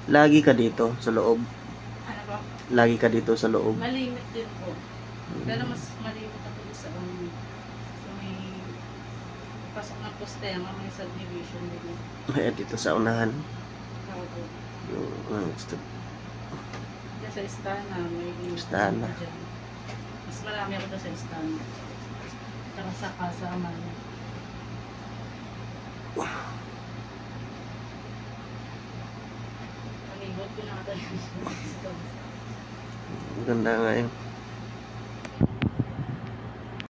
Lagi ka dito sa loob. Ano ba? Lagi ka dito sa loob. Malimit din po. Pero mas malimit ako sa so may pasok ng postema, may subdivision din. Ay, dito sa unahan. Ako po. Gusto. Diyan sa Istana, may Istana. dyan. Mas marami ako doon sa Istana. Tsaka sa Kasaman. Palibot ko na ito. Ganda nga yun.